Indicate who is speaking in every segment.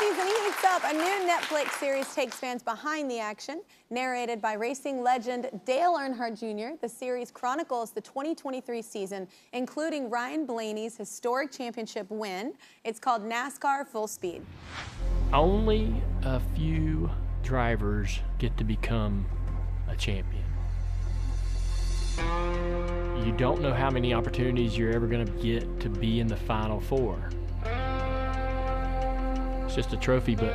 Speaker 1: season heats up. A new Netflix series takes fans behind the action. Narrated by racing legend Dale Earnhardt Jr., the series chronicles the 2023 season, including Ryan Blaney's historic championship win. It's called NASCAR Full Speed.
Speaker 2: Only a few drivers get to become a champion. You don't know how many opportunities you're ever going to get to be in the Final Four. It's just a trophy, but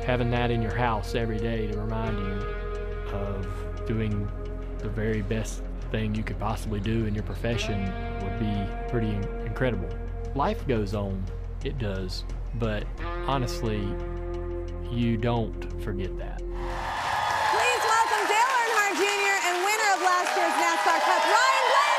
Speaker 2: having that in your house every day to remind you of doing the very best thing you could possibly do in your profession would be pretty incredible. Life goes on, it does, but honestly, you don't forget that.
Speaker 1: Please welcome Dale Earnhardt Jr. and winner of last year's NASCAR Cup, Ryan Blaney!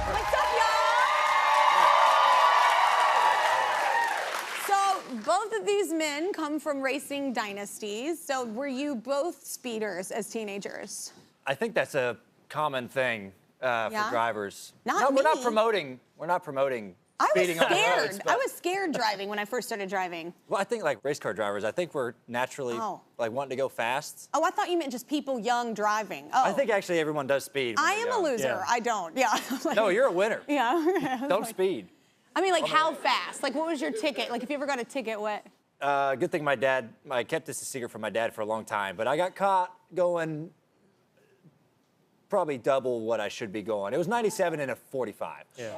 Speaker 1: What's up, y'all? So, both of these men come from racing dynasties. So, were you both speeders as teenagers?
Speaker 3: I think that's a common thing for drivers.
Speaker 1: Not me.
Speaker 3: We're not promoting speeding on the roads.
Speaker 1: I was scared driving when I first started driving.
Speaker 3: Well, I think like race car drivers, I think we're naturally like wanting to go fast.
Speaker 1: Oh, I thought you meant just people young driving. Oh.
Speaker 3: I think actually everyone does speed.
Speaker 1: I am a loser.
Speaker 3: Yeah.
Speaker 1: I don't. Yeah. Like,
Speaker 3: No, you're a winner.
Speaker 1: Yeah.
Speaker 3: Don't speed.
Speaker 1: I mean, like, how fast? Like, what was your ticket? Like, if you ever got a ticket, what?
Speaker 3: Good thing I kept this a secret from my dad for a long time, but I got caught going probably double what I should be going. It was 97 and a 45. Yeah.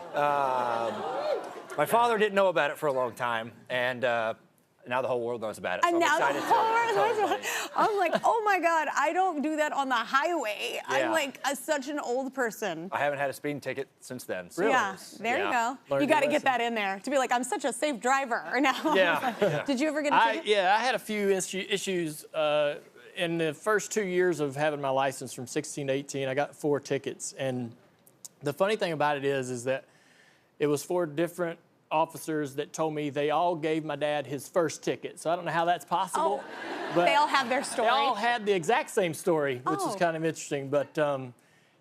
Speaker 3: My father didn't know about it for a long time, and now the whole world knows about it. So
Speaker 1: And now the whole world knows about it.
Speaker 3: it.
Speaker 1: I'm like, oh my God, I don't do that on the highway.
Speaker 3: Yeah.
Speaker 1: I'm like such an old person.
Speaker 3: I haven't had a speeding ticket since then. So.
Speaker 1: Yeah, there you go.
Speaker 2: Learned
Speaker 1: You got to
Speaker 2: your
Speaker 1: get that in there to be like, I'm such a safe driver. Now.
Speaker 2: Yeah.
Speaker 1: Did you ever get a ticket?
Speaker 2: Yeah, I had a few issues in the first 2 years of having my license from 16 to 18. I got 4 tickets, and the funny thing about it is that it was 4 different officers that told me they all gave my dad his first ticket. So I don't know how that's possible. But
Speaker 1: they all have their story.
Speaker 2: They all had the exact same story, which is kind of interesting. But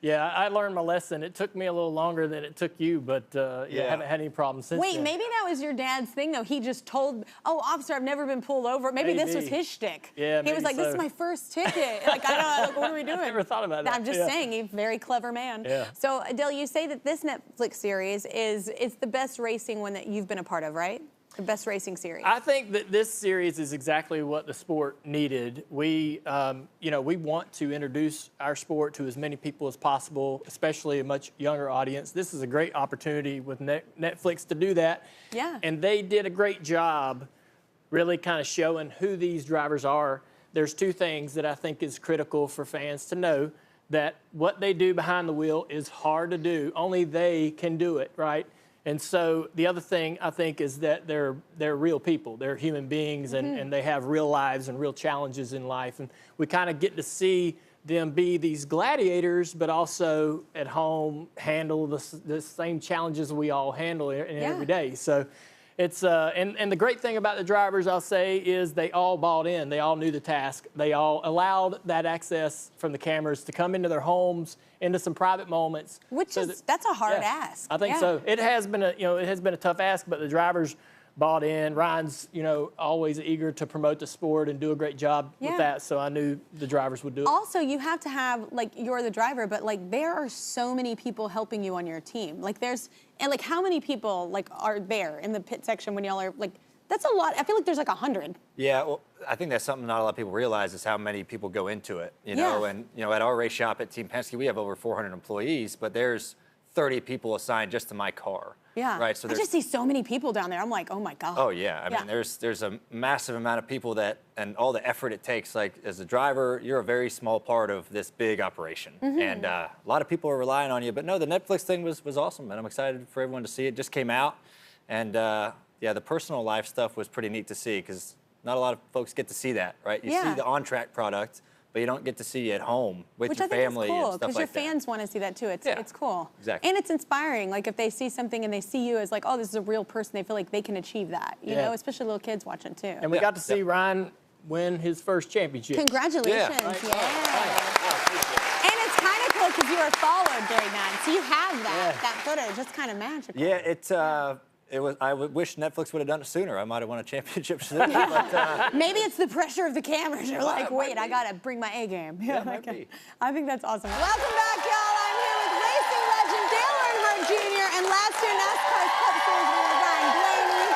Speaker 2: yeah, I learned my lesson. It took me a little longer than it took you, but I haven't had any problems since
Speaker 1: Wait,
Speaker 2: then.
Speaker 1: maybe that was your dad's thing, though. He just told, oh, officer, I've never been pulled over. Maybe this was his shtick.
Speaker 2: Yeah,
Speaker 1: he was like, this is my first ticket. Like, I don't know, what are we doing?
Speaker 2: I never thought about that.
Speaker 1: I'm just saying, he's a very clever man.
Speaker 2: Yeah.
Speaker 1: So, Dale, you say that this Netflix series it's the best racing one that you've been a part of, right? The best racing series.
Speaker 2: I think that this series is exactly what the sport needed. We want to introduce our sport to as many people as possible, especially a much younger audience. This is a great opportunity with Netflix to do that.
Speaker 1: Yeah.
Speaker 2: And they did a great job really kind of showing who these drivers are. There's 2 things that I think is critical for fans to know, that what they do behind the wheel is hard to do. Only they can do it, right? And so the other thing I think is that they're real people. They're human beings, and they have real lives and real challenges in life. And we kind of get to see them be these gladiators, but also at home handle the same challenges we all handle in every day. So it's and the great thing about the drivers, I'll say, is they all bought in. They all knew the task. They all allowed that access from the cameras to come into their homes, into some private moments.
Speaker 1: Which that's a hard ask.
Speaker 2: I think so. It has been a tough ask, but the drivers bought in. Ryan's, always eager to promote the sport and do a great job with that. So I knew the drivers would do it.
Speaker 1: Also, you have to have, like, you're the driver, but like there are so many people helping you on your team. Like how many people like are there in the pit section when y'all are like? That's a lot. I feel like there's like 100.
Speaker 3: Yeah, well, I think that's something not a lot of people realize is how many people go into it, know. And, at our race shop at Team Penske, we have over 400 employees, but there's 30 people assigned just to my car.
Speaker 1: Yeah.
Speaker 3: Right. So
Speaker 1: I just see so many people down there. I'm like, oh my God.
Speaker 3: Oh yeah. I mean, there's a massive amount of people and all the effort it takes. Like as a driver, you're a very small part of this big operation, and a lot of people are relying on you. But no, the Netflix thing was awesome, and I'm excited for everyone to see it. Just came out, and the personal life stuff was pretty neat to see because not a lot of folks get to see that, right? You see the on-track product, but you don't get to see you at home with
Speaker 1: Which
Speaker 3: your
Speaker 1: I think
Speaker 3: family
Speaker 1: is cool,
Speaker 3: and stuff
Speaker 1: because
Speaker 3: like
Speaker 1: your fans want to see that too. It's cool.
Speaker 3: Exactly.
Speaker 1: And it's inspiring. Like if they see something and they see you as like, oh, this is a real person, they feel like they can achieve that. You know, especially little kids watching too.
Speaker 2: And we got to see Ryan win his first championship.
Speaker 1: Congratulations. And it's kind of cool because you are followed grade 9, so you have that footage. It's kind of magical.
Speaker 3: Yeah, I wish Netflix would have done it sooner. I might have won a championship sooner. But,
Speaker 1: maybe it's the pressure of the cameras. You're like, wait, I gotta bring my A game.
Speaker 3: Yeah, might be.
Speaker 1: I think that's awesome. Welcome back, y'all. I'm here with racing legend Dale Earnhardt Jr. and last year NASCAR Cup Series winner Ryan Blaney.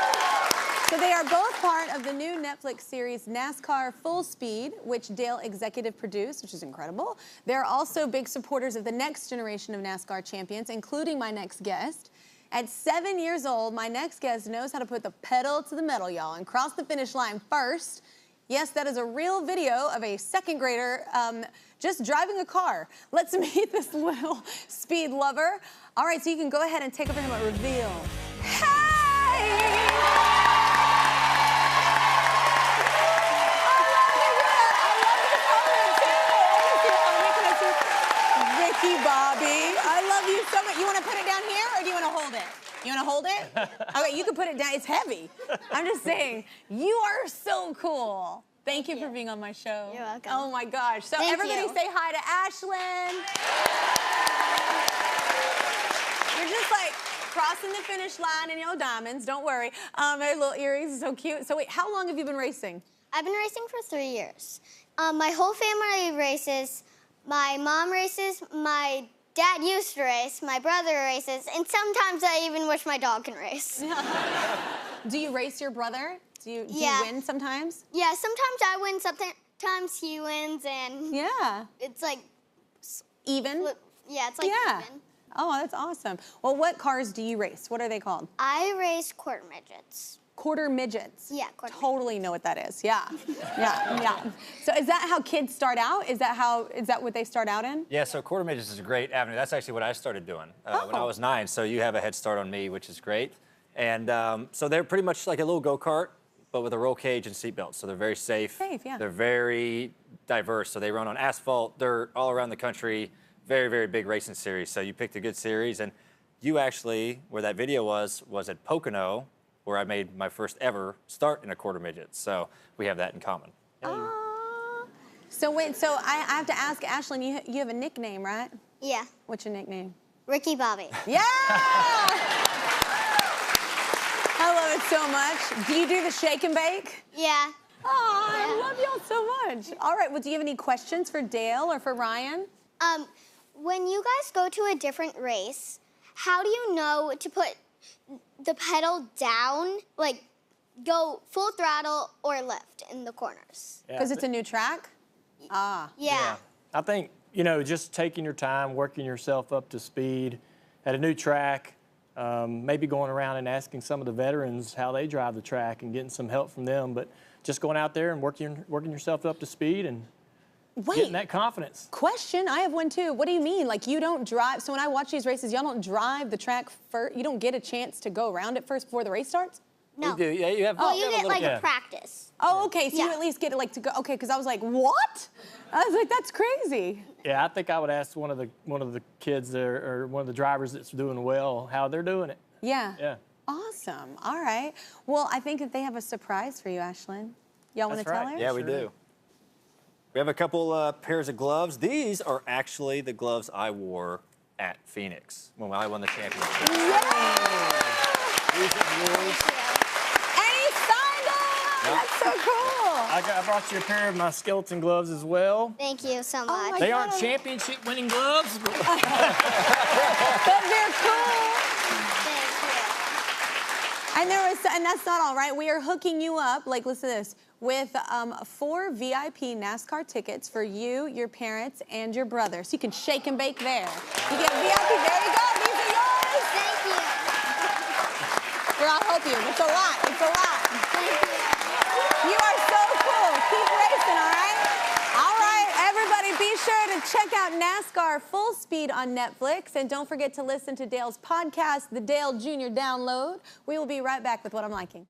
Speaker 1: So they are both part of the new Netflix series NASCAR Full Speed, which Dale executive produced, which is incredible. They're also big supporters of the next generation of NASCAR champions, including my next guest. At 7 years old, my next guest knows how to put the pedal to the metal, y'all, and cross the finish line first. Yes, that is a real video of a second grader just driving a car. Let's meet this little speed lover. All right, so you can go ahead and take over him at reveal. Hey! Ricky Bobby, I love you so much. You want to put it down here or do you want to hold it? You want to hold it? Okay, you can put it down. It's heavy. I'm just saying, you are so cool. Thank you for being on my show.
Speaker 4: You're welcome.
Speaker 1: Oh my gosh. So
Speaker 4: Thank
Speaker 1: everybody
Speaker 4: you.
Speaker 1: say hi to Ashlyn. You're just like crossing the finish line in your diamonds. Don't worry. Her little earrings are so cute. So wait, how long have you been racing?
Speaker 4: I've been racing for 3 years. My whole family races. My mom races. My dad used to race. My brother races. And sometimes I even wish my dog can race.
Speaker 1: Do you race your brother? Do you win sometimes?
Speaker 4: Yeah, sometimes I win, sometimes he wins, and
Speaker 1: Yeah.
Speaker 4: it's like
Speaker 1: Even?
Speaker 4: Yeah, it's like even.
Speaker 1: Oh, that's awesome. Well, what cars do you race? What are they called?
Speaker 4: I race quarter midgets.
Speaker 1: Quarter midgets.
Speaker 4: Yeah, quarter
Speaker 1: Totally know what that is. Yeah. Yeah. So is that how kids start out? Is that what they start out in?
Speaker 3: yeah, so quarter midgets is a great avenue. That's actually what I started doing when I was 9. So you have a head start on me, which is great. And so they're pretty much like a little go-kart, but with a roll cage and seatbelts. So they're very safe.
Speaker 1: Yeah.
Speaker 3: They're very diverse. So they run on asphalt, dirt, all around the country. Very, very big racing series. So you picked a good series. And you actually, where that video was at Pocono, where I made my first ever start in a quarter midget. So we have that in common.
Speaker 1: So wait, so I have to ask, Ashlyn, you have a nickname, right?
Speaker 4: Yeah,
Speaker 1: What's your nickname?
Speaker 4: Ricky Bobby.
Speaker 1: Yeah! I love it so much. Do you do the shake and bake?
Speaker 4: Yeah.
Speaker 1: Oh, I love y'all so much. All right, well, do you have any questions for Dale or for Ryan?
Speaker 4: When you guys go to a different race, how do you know to put the pedal down, like go full throttle or lift in the corners?
Speaker 1: Because it's a new track?
Speaker 4: Yeah.
Speaker 2: I think, just taking your time, working yourself up to speed at a new track, maybe going around and asking some of the veterans how they drive the track and getting some help from them, but just going out there and working yourself up to speed and getting that confidence.
Speaker 1: Question, I have one too. What do you mean? Like you don't drive, so when I watch these races, y'all don't drive the track first? You don't get a chance to go around it first before the race starts?
Speaker 4: No.
Speaker 3: You do, yeah, you have.
Speaker 4: You get like a practice.
Speaker 1: Oh, okay, so you
Speaker 4: Yeah.
Speaker 1: at least get to to go, okay, because I was like, what? I was like, that's crazy.
Speaker 2: Yeah, I think I would ask one of the kids there, or one of the drivers that's doing well how they're doing it.
Speaker 1: Yeah.
Speaker 2: Yeah.
Speaker 1: Awesome, all right. Well, I think that they have a surprise for you, Ashlyn. Y'all want to tell her?
Speaker 3: Yeah, we do. We have a couple pairs of gloves. These are actually the gloves I wore at Phoenix when I won the championship. These are yours.
Speaker 1: And he signed them! That's so cool!
Speaker 2: I brought you a pair of my skeleton gloves as well.
Speaker 4: Thank you so much.
Speaker 1: my
Speaker 2: They
Speaker 1: God.
Speaker 2: aren't championship-winning gloves, but
Speaker 1: But they're cool!
Speaker 4: Thank you.
Speaker 1: And that's not all, right? We are hooking you up, like listen to this, with 4 VIP NASCAR tickets for you, your parents, and your brother. So you can shake and bake there. You get VIP, there you go, these are yours!
Speaker 4: Thank you.
Speaker 1: Here, I'll help you. It's a lot, it's a lot.
Speaker 4: Thank you.
Speaker 1: You are so cool. Keep racing, all right? All right, everybody, be sure to check out NASCAR Full Speed on Netflix. And don't forget to listen to Dale's podcast, The Dale Jr. Download. We will be right back with What I'm Liking.